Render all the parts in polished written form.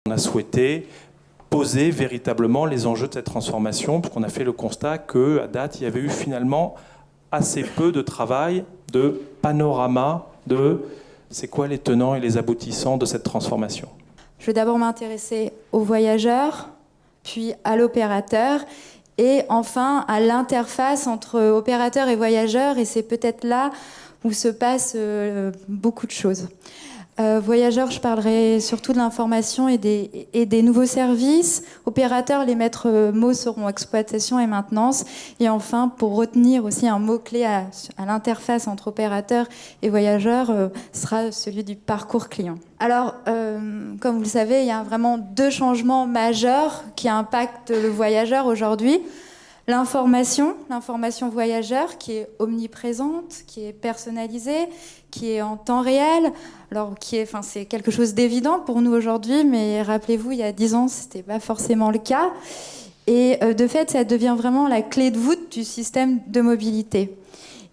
On a souhaité poser véritablement les enjeux de cette transformation, puisqu'on a fait le constat qu'à date, il y avait eu finalement assez peu de travail, de panorama, de c'est quoi les tenants et les aboutissants de cette transformation. Je vais d'abord m'intéresser aux voyageurs, puis à l'opérateur, et enfin à l'interface entre opérateur et voyageur, et c'est peut-être là où se passe beaucoup de choses. Voyageurs, je parlerai surtout de l'information et des nouveaux services. Opérateurs, les maîtres mots seront exploitation et maintenance. Et enfin, pour retenir aussi un mot-clé à l'interface entre opérateurs et voyageurs, sera celui du parcours client. Alors, comme vous le savez, il y a vraiment deux changements majeurs qui impactent le voyageur aujourd'hui. L'information voyageur qui est omniprésente, qui est personnalisée, qui est en temps réel, alors c'est quelque chose d'évident pour nous aujourd'hui, mais rappelez-vous, il y a 10 ans, c'était pas forcément le cas. Et de fait, ça devient vraiment la clé de voûte du système de mobilité.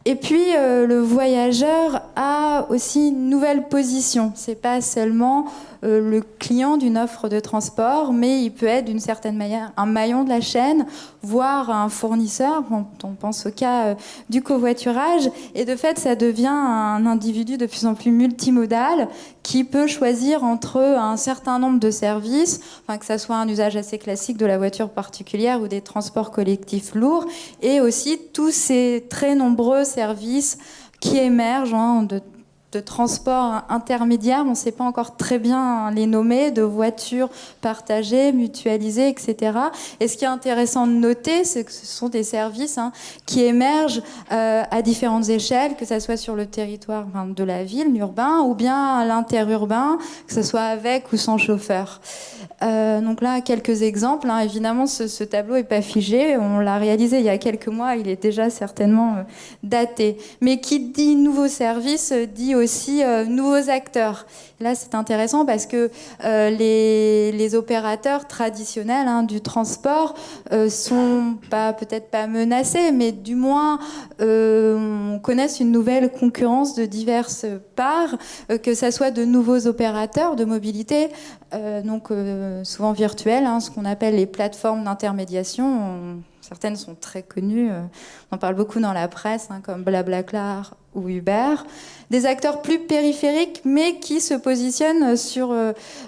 Et puis, le voyageur a aussi une nouvelle position. C'est pas seulement le client d'une offre de transport, mais il peut être d'une certaine manière un maillon de la chaîne, voire un fournisseur. On pense au cas du covoiturage. Et de fait, ça devient un individu de plus en plus multimodal qui peut choisir entre un certain nombre de services, que ça soit un usage assez classique de la voiture particulière ou des transports collectifs lourds, et aussi tous ces très nombreux services qui émergent de transports intermédiaires, on ne sait pas encore très bien les nommer, de voitures partagées, mutualisées, etc. Et ce qui est intéressant de noter, c'est que ce sont des services qui émergent à différentes échelles, que ce soit sur le territoire de la ville, urbain, ou bien à l'interurbain, que ce soit avec ou sans chauffeur. Donc là, quelques exemples. Évidemment, ce tableau n'est pas figé. On l'a réalisé il y a quelques mois. Il est déjà certainement daté. Mais qui dit nouveaux services dit aussi nouveaux acteurs. Là, c'est intéressant parce que les opérateurs traditionnels du transport sont peut-être pas menacés, mais du moins on connaisse une nouvelle concurrence de diverses parts, que ça soit de nouveaux opérateurs de mobilité, souvent virtuels, ce qu'on appelle les plateformes d'intermédiation. Certaines sont très connues, on en parle beaucoup dans la presse, comme Blablacar ou Uber. Des acteurs plus périphériques, mais qui se positionnent sur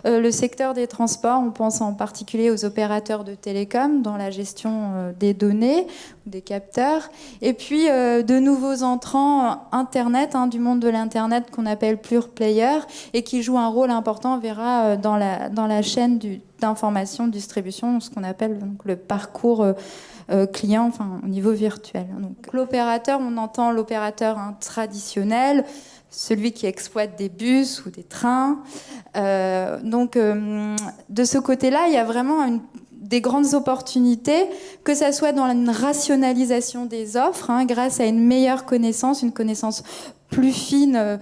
le secteur des transports. On pense en particulier aux opérateurs de télécom dans la gestion des données, des capteurs. Et puis de nouveaux entrants Internet, du monde de l'Internet qu'on appelle pure player, et qui jouent un rôle important, on verra, dans la chaîne d'information, de distribution, ce qu'on appelle le parcours client, au niveau virtuel. Donc l'opérateur, on entend l'opérateur traditionnel, celui qui exploite des bus ou des trains. De ce côté-là, il y a vraiment des grandes opportunités, que ça soit dans une rationalisation des offres, grâce à une meilleure connaissance, une connaissance plus fine,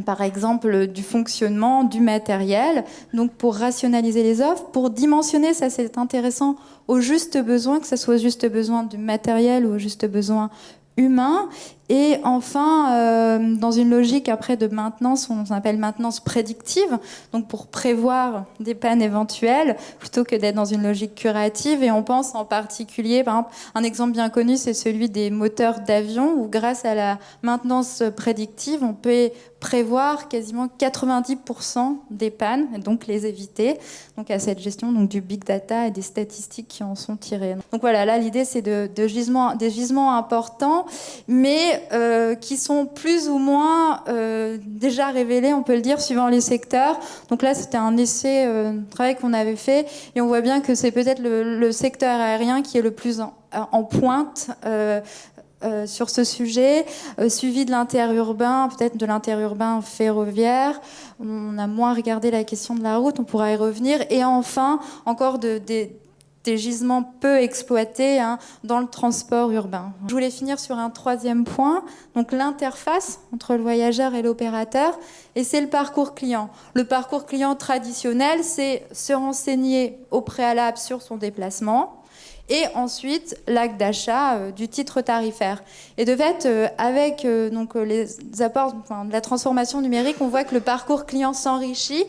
par exemple du fonctionnement, du matériel, donc pour rationaliser les offres, pour dimensionner, ça c'est intéressant, au juste besoin, que ce soit au juste besoin du matériel ou au juste besoin humain. Et enfin, dans une logique après de maintenance, on appelle maintenance prédictive, donc pour prévoir des pannes éventuelles, plutôt que d'être dans une logique curative. Et on pense en particulier, par exemple, un exemple bien connu, c'est celui des moteurs d'avion, où grâce à la maintenance prédictive, on peut prévoir quasiment 90% des pannes, et donc les éviter, donc à cette gestion du big data et des statistiques qui en sont tirées. Donc voilà, là l'idée c'est des gisements importants, mais qui sont plus ou moins déjà révélés, on peut le dire, suivant les secteurs. Donc là c'était un essai, un travail qu'on avait fait, et on voit bien que c'est peut-être le secteur aérien qui est le plus en pointe sur ce sujet, suivi de l'interurbain, peut-être de l'interurbain ferroviaire. On a moins regardé la question de la route, on pourra y revenir. Et enfin, encore des gisements peu exploités dans le transport urbain. Je voulais finir sur un troisième point, donc l'interface entre le voyageur et l'opérateur, et c'est le parcours client. Le parcours client traditionnel, c'est se renseigner au préalable sur son déplacement, Et ensuite, l'acte d'achat du titre tarifaire. Et de fait, avec les apports de la transformation numérique, on voit que le parcours client s'enrichit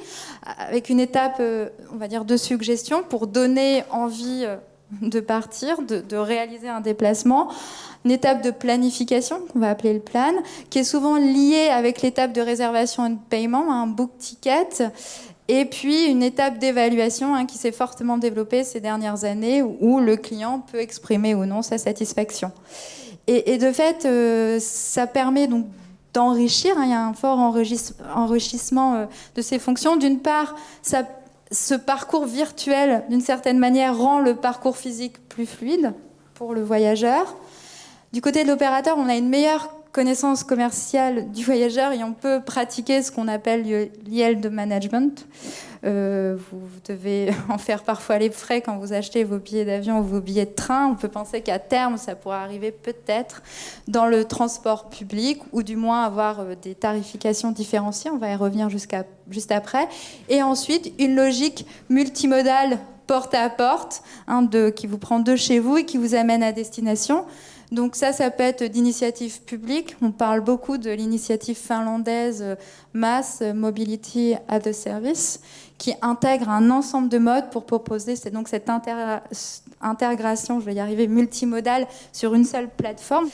avec une étape, on va dire, de suggestion pour donner envie de partir, de réaliser un déplacement. Une étape de planification, qu'on va appeler le plan, qui est souvent liée avec l'étape de réservation et de paiement, un book ticket. Et puis une étape d'évaluation qui s'est fortement développée ces dernières années où le client peut exprimer ou non sa satisfaction. Et de fait, ça permet donc d'enrichir. Il y a un fort enrichissement de ces fonctions. D'une part, ce parcours virtuel, d'une certaine manière, rend le parcours physique plus fluide pour le voyageur. Du côté de l'opérateur, on a une meilleure connaissance commerciale du voyageur et on peut pratiquer ce qu'on appelle yield management. Vous devez en faire parfois les frais quand vous achetez vos billets d'avion ou vos billets de train. On peut penser qu'à terme, ça pourra arriver peut-être dans le transport public ou du moins avoir des tarifications différenciées. On va y revenir juste après. Et ensuite, une logique multimodale porte à porte qui vous prend de chez vous et qui vous amène à destination. Donc ça peut être d'initiatives publiques. On parle beaucoup de l'initiative finlandaise Mass Mobility as a Service, qui intègre un ensemble de modes pour proposer donc cette intégration, je vais y arriver, multimodale sur une seule plateforme.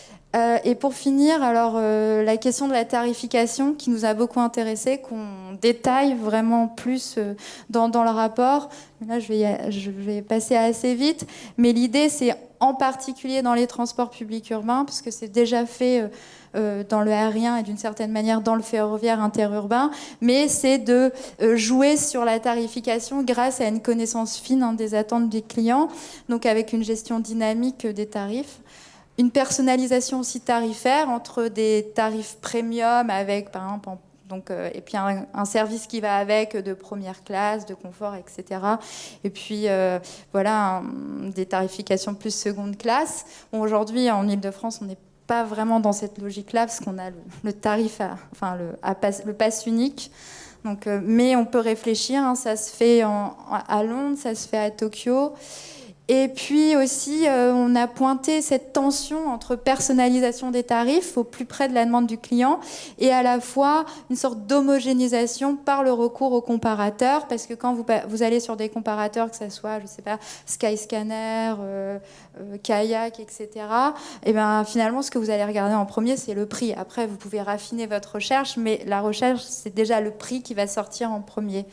Et pour finir, alors la question de la tarification qui nous a beaucoup intéressés, qu'on détaille vraiment plus dans le rapport. Là, je vais passer assez vite, mais l'idée, c'est en particulier dans les transports publics urbains, parce que c'est déjà fait dans le aérien et d'une certaine manière dans le ferroviaire interurbain, mais c'est de jouer sur la tarification grâce à une connaissance fine des attentes des clients, donc avec une gestion dynamique des tarifs. Une personnalisation aussi tarifaire entre des tarifs premium avec, par exemple, et puis un service qui va avec de première classe, de confort, etc. Et puis des tarifications plus seconde classe. Bon, aujourd'hui, en Ile-de-France, on n'est pas vraiment dans cette logique-là parce qu'on a le tarif, le pass unique. Donc, mais on peut réfléchir. Ça se fait à Londres, ça se fait à Tokyo. Et puis aussi, on a pointé cette tension entre personnalisation des tarifs au plus près de la demande du client et à la fois une sorte d'homogénéisation par le recours aux comparateurs, parce que quand vous allez sur des comparateurs, que ce soit, je sais pas, Skyscanner, Kayak, etc., et ben finalement, ce que vous allez regarder en premier, c'est le prix. Après, vous pouvez raffiner votre recherche, mais la recherche, c'est déjà le prix qui va sortir en premier.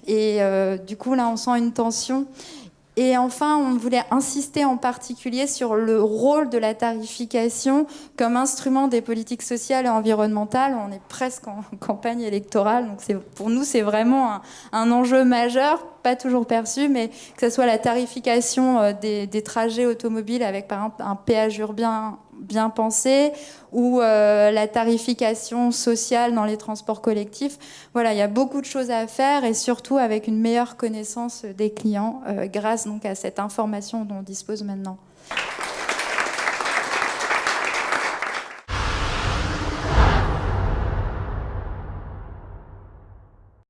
Et du coup, là, on sent une tension. Et enfin, on voulait insister en particulier sur le rôle de la tarification comme instrument des politiques sociales et environnementales. On est presque en campagne électorale, donc pour nous, c'est vraiment un enjeu majeur, pas toujours perçu, mais que ce soit la tarification des trajets automobiles avec, par exemple, un péage urbain bien pensé, ou la tarification sociale dans les transports collectifs. Voilà, il y a beaucoup de choses à faire et surtout avec une meilleure connaissance des clients grâce donc à cette information dont on dispose maintenant.